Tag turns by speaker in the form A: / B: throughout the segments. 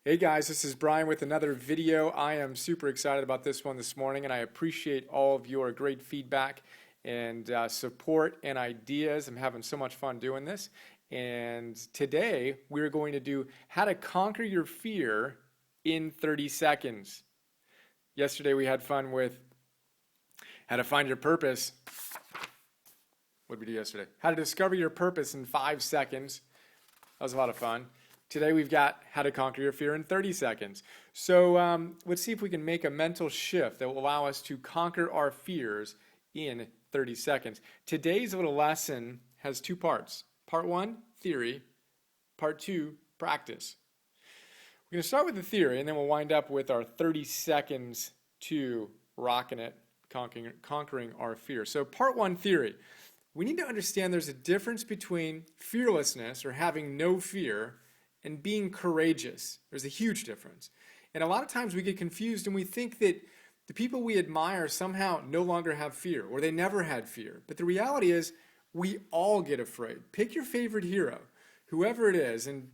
A: Hey guys, this is Brian with another video. I am super excited about this one this morning, and I appreciate all of your great feedback and support and ideas. I'm having so much fun doing this. And today we're going to do how to conquer your fear in 30 seconds. Yesterday we had fun with how to find your purpose. What did we do yesterday? How to discover your purpose in 5 seconds. That was a lot of fun. Today we've got how to conquer your fear in 30 seconds. So let's see if we can make a mental shift that will allow us to conquer our fears in 30 seconds. Today's little lesson has two parts. Part 1, theory. Part 2, practice. We're going to start with the theory, and then we'll wind up with our 30 seconds to rocking it, conquering our fear. So part 1, theory. We need to understand there's a difference between fearlessness or having no fear and being courageous. There's a huge difference. And a lot of times we get confused and we think that the people we admire somehow no longer have fear, or they never had fear. But the reality is we all get afraid. Pick your favorite hero, whoever it is. And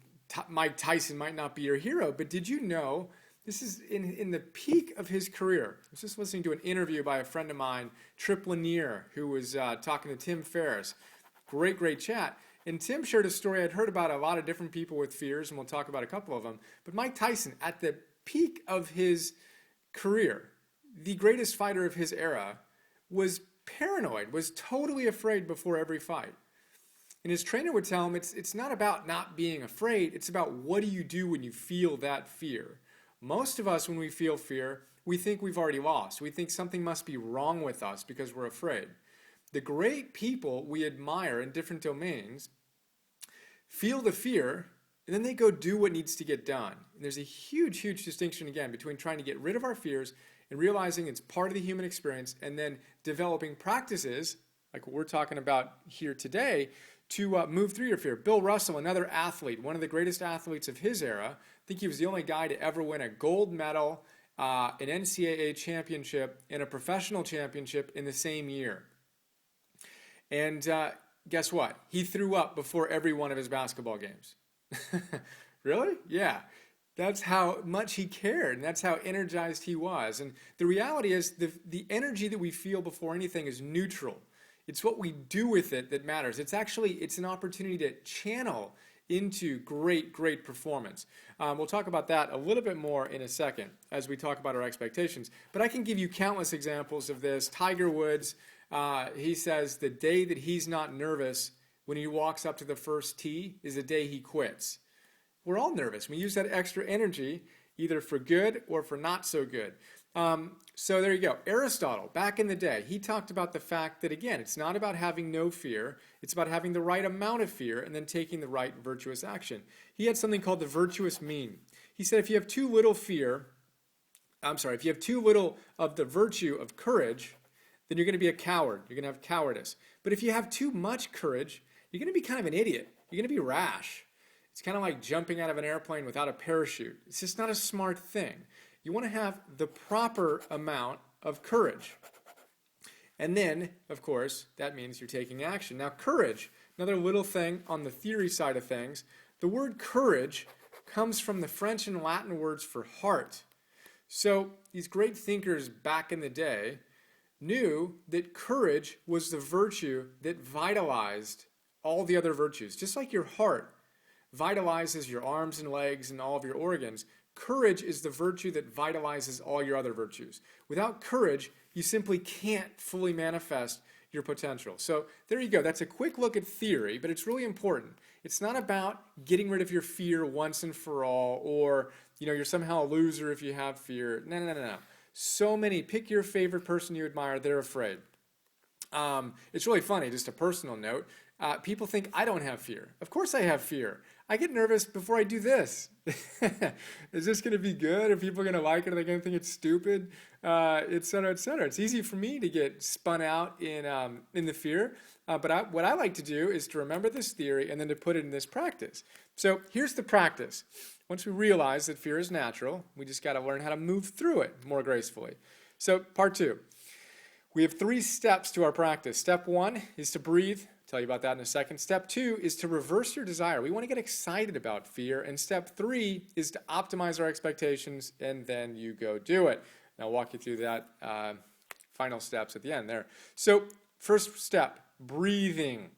A: Mike Tyson might not be your hero, but did you know this is in the peak of his career? I was just listening to an interview by a friend of mine, Trip Lanier, who was talking to Tim Ferriss. Great chat. And Tim shared a story I'd heard about a lot of different people with fears, and we'll talk about a couple of them. But Mike Tyson, at the peak of his career, the greatest fighter of his era, was paranoid, was totally afraid before every fight. And his trainer would tell him, it's not about not being afraid, it's about what do you do when you feel that fear. Most of us, when we feel fear, we think we've already lost. We think something must be wrong with us because we're afraid. The great people we admire in different domains feel the fear, and then they go do what needs to get done. And there's a huge distinction, again, between trying to get rid of our fears and realizing it's part of the human experience, and then developing practices, like what we're talking about here today, to move through your fear. Bill Russell, another athlete, one of the greatest athletes of his era, I think he was the only guy to ever win a gold medal, an NCAA championship, and a professional championship in the same year. And guess what? He threw up before every one of his basketball games. Really? Yeah. That's how much he cared, and that's how energized he was. And the reality is the energy that we feel before anything is neutral. It's what we do with it that matters. It's an opportunity to channel into great performance. We'll talk about that a little bit more in a second as we talk about our expectations. But I can give you countless examples of this. Tiger Woods, he says the day that he's not nervous when he walks up to the first tee is the day he quits. We're all nervous. We use that extra energy either for good or for not so good. So there you go. Aristotle, back in the day, he talked about the fact that, again, it's not about having no fear. It's about having the right amount of fear and then taking the right virtuous action. He had something called the virtuous mean. He said if you have too little if you have too little of the virtue of courage, then you're going to be a coward. You're going to have cowardice. But if you have too much courage, you're going to be kind of an idiot. You're going to be rash. It's kind of like jumping out of an airplane without a parachute. It's just not a smart thing. You want to have the proper amount of courage. And then, of course, that means you're taking action. Now, courage, another little thing on the theory side of things, the word courage comes from the French and Latin words for heart. So these great thinkers back in the day knew that courage was the virtue that vitalized all the other virtues. Just like your heart vitalizes your arms and legs and all of your organs, courage is the virtue that vitalizes all your other virtues. Without courage, you simply can't fully manifest your potential. So there you go. That's a quick look at theory, but it's really important. It's not about getting rid of your fear once and for all, or you're somehow a loser if you have fear. No. So many. Pick your favorite person you admire. They're afraid. It's really funny, just a personal note. People think I don't have fear. Of course I have fear. I get nervous before I do this. Is this going to be good? Are people going to like it? Are they going to think it's stupid? Et cetera, et cetera. It's easy for me to get spun out in the fear. But what I like to do is to remember this theory and then to put it in this practice. So here's the practice. Once we realize that fear is natural, we just got to learn how to move through it more gracefully. So part 2. We have 3 steps to our practice. Step 1 is to breathe Tell you about that in a second. Step 2 is to reverse your desire. We want to get excited about fear. And step 3 is to optimize our expectations, and then you go do it. And I'll walk you through that final steps at the end there. So first step, breathing.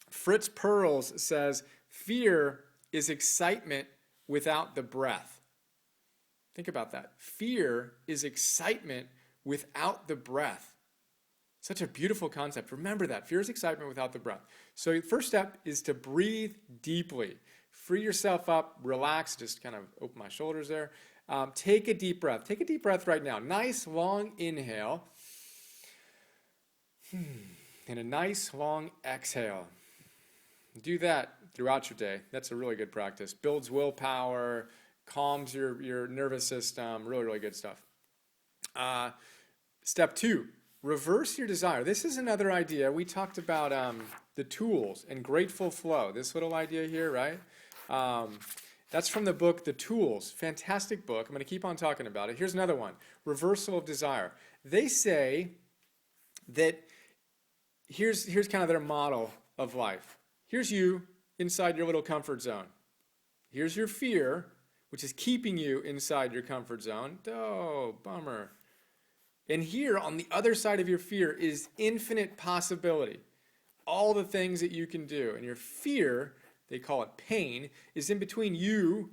A: Fritz Perls says, fear is excitement without the breath. Think about that. Fear is excitement without the breath. Such a beautiful concept. Remember that. Fear is excitement without the breath. So the first step is to breathe deeply. Free yourself up, relax, just kind of open my shoulders there. Take a deep breath. Take a deep breath right now. Nice long inhale. And a nice long exhale. Do that throughout your day. That's a really good practice. Builds willpower, calms your nervous system. Really, really good stuff. Step 2. Reverse your desire. This is another idea. We talked about the tools and grateful flow. This little idea here, right? That's from the book, The Tools. Fantastic book. I'm going to keep on talking about it. Here's another one. Reversal of desire. They say that here's kind of their model of life. Here's you inside your little comfort zone. Here's your fear, which is keeping you inside your comfort zone. Oh, bummer. And here on the other side of your fear is infinite possibility. All the things that you can do. And your fear, they call it pain, is in between you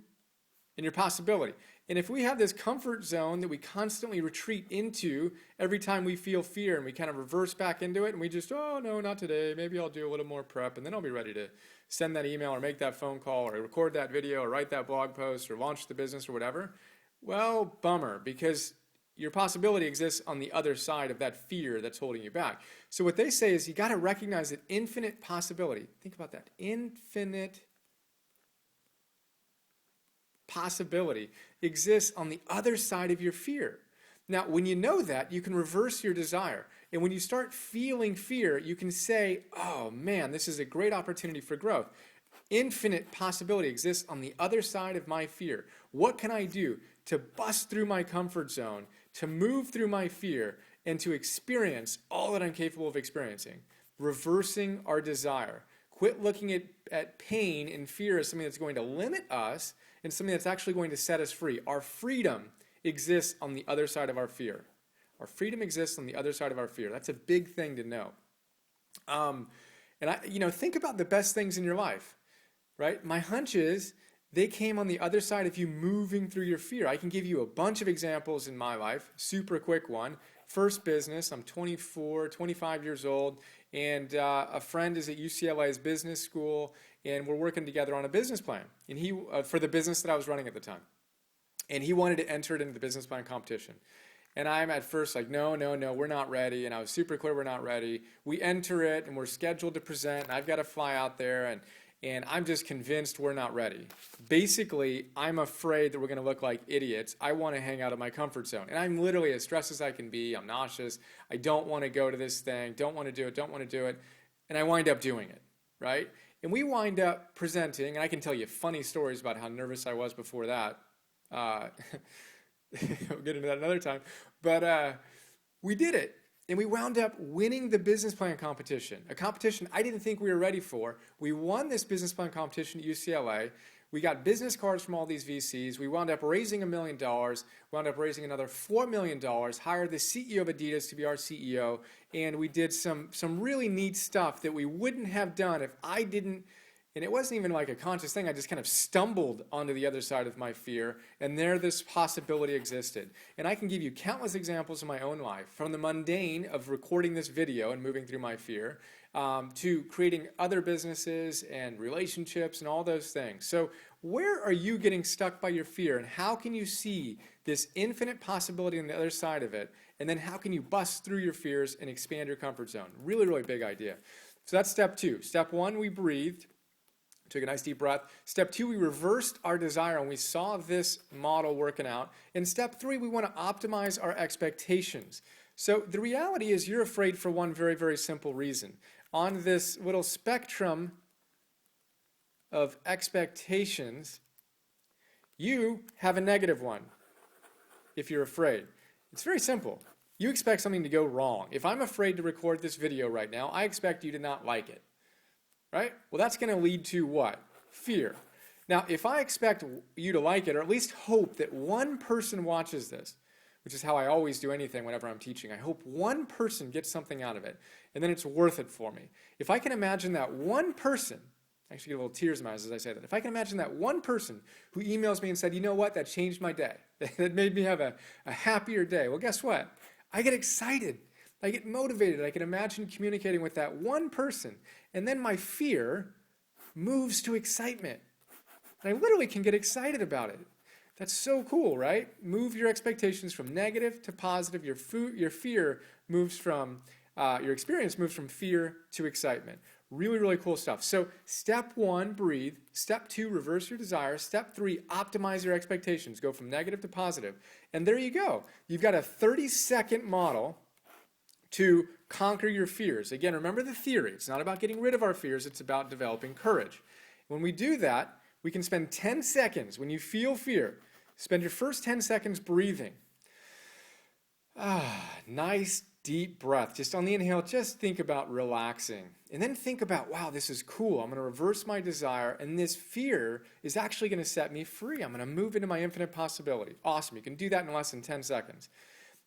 A: and your possibility. And if we have this comfort zone that we constantly retreat into every time we feel fear, and we kind of reverse back into it, and we just, oh no, not today, maybe I'll do a little more prep, and then I'll be ready to send that email or make that phone call or record that video or write that blog post or launch the business or whatever. Well, bummer, because your possibility exists on the other side of that fear that's holding you back. So what they say is you got to recognize that infinite possibility. Think about that. Infinite possibility exists on the other side of your fear. Now, when you know that, you can reverse your desire. And when you start feeling fear, you can say, oh man, this is a great opportunity for growth. Infinite possibility exists on the other side of my fear. What can I do to bust through my comfort zone, to move through my fear, and to experience all that I'm capable of experiencing? Reversing our desire. Quit looking at pain and fear as something that's going to limit us and something that's actually going to set us free. Our freedom exists on the other side of our fear. Our freedom exists on the other side of our fear. That's a big thing to know. Think about the best things in your life, right? My hunch is they came on the other side of you moving through your fear. I can give you a bunch of examples in my life. Super quick one. First business, I'm 24, 25 years old, and a friend is at UCLA's business school, and we're working together on a business plan, and he for the business that I was running at the time. And he wanted to enter it into the business plan competition. And I'm at first like, no, we're not ready. And I was super clear we're not ready. We enter it, and we're scheduled to present, and I've got to fly out there, and I'm just convinced we're not ready. Basically, I'm afraid that we're going to look like idiots. I want to hang out of my comfort zone. And I'm literally as stressed as I can be. I'm nauseous. I don't want to go to this thing. Don't want to do it. And I wind up doing it, right? And we wind up presenting, and I can tell you funny stories about how nervous I was before that. We'll get into that another time. But we did it. And we wound up winning the business plan competition, a competition I didn't think we were ready for. We won this business plan competition at UCLA. We got business cards from all these VCs. We wound up raising $1 million, wound up raising another $4 million, hired the CEO of Adidas to be our CEO, and we did some really neat stuff that we wouldn't have done if I didn't. And it wasn't even like a conscious thing. I just kind of stumbled onto the other side of my fear, and there this possibility existed. And I can give you countless examples in my own life, from the mundane of recording this video and moving through my fear, to creating other businesses and relationships and all those things. So where are you getting stuck by your fear, and how can you see this infinite possibility on the other side of it, and then how can you bust through your fears and expand your comfort zone? Really, really big idea. So that's step 2. Step 1, we breathed. Took a nice deep breath. Step 2, we reversed our desire, and we saw this model working out. And step 3, we want to optimize our expectations. So the reality is you're afraid for one very, very simple reason. On this little spectrum of expectations, you have a negative one if you're afraid. It's very simple. You expect something to go wrong. If I'm afraid to record this video right now, I expect you to not like it, right? Well, that's going to lead to what? Fear. Now, if I expect you to like it, or at least hope that one person watches this, which is how I always do anything whenever I'm teaching, I hope one person gets something out of it, and then it's worth it for me. If I can imagine that one person, I actually get a little tears in my eyes as I say that, if I can imagine that one person who emails me and said, you know what, that changed my day, that made me have a happier day, well, guess what? I get excited. I get motivated. I can imagine communicating with that one person, and then my fear moves to excitement. And I literally can get excited about it. That's so cool, right? Move your expectations from negative to positive. Your fear moves from, your experience moves from fear to excitement. Really, really cool stuff. So step 1, breathe. Step 2, reverse your desire. Step 3, optimize your expectations. Go from negative to positive. And there you go. You've got a 30-second model to conquer your fears. Again, remember the theory. It's not about getting rid of our fears. It's about developing courage. When we do that, we can spend 10 seconds, when you feel fear, spend your first 10 seconds breathing. Nice deep breath. Just on the inhale, just think about relaxing. And then think about, wow, this is cool. I'm going to reverse my desire, and this fear is actually going to set me free. I'm going to move into my infinite possibility. Awesome. You can do that in less than 10 seconds.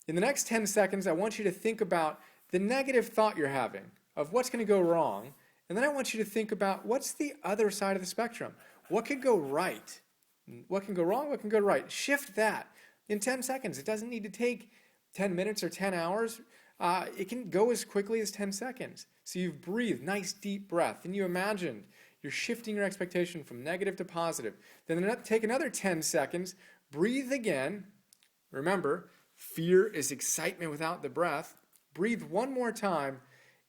A: In the next 10 seconds, I want you to think about the negative thought you're having of what's going to go wrong, and then I want you to think about what's the other side of the spectrum. What could go right? What can go wrong? What can go right? Shift that in 10 seconds. It doesn't need to take 10 minutes or 10 hours. It can go as quickly as 10 seconds. So you've breathed, nice deep breath, and you imagined you're shifting your expectation from negative to positive. Then take another 10 seconds, breathe again. Remember, fear is excitement without the breath. Breathe one more time,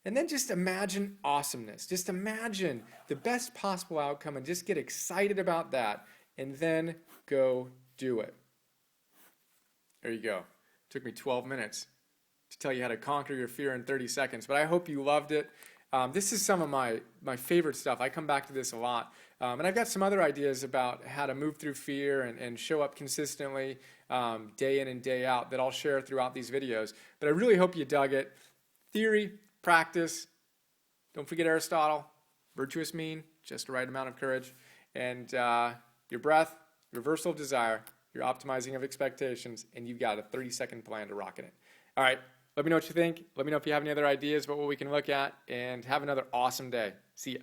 A: and then just imagine awesomeness. Just imagine the best possible outcome and just get excited about that, and then go do it. There you go. It took me 12 minutes to tell you how to conquer your fear in 30 seconds, but I hope you loved it. This is some of my favorite stuff. I come back to this a lot. And I've got some other ideas about how to move through fear and show up consistently day in and day out that I'll share throughout these videos. But I really hope you dug it. Theory, practice. Don't forget Aristotle. Virtuous mean, just the right amount of courage. And your breath, reversal of desire, your optimizing of expectations, and you've got a 30-second plan to rock it. All right. Let me know what you think. Let me know if you have any other ideas about what we can look at, and have another awesome day. See ya.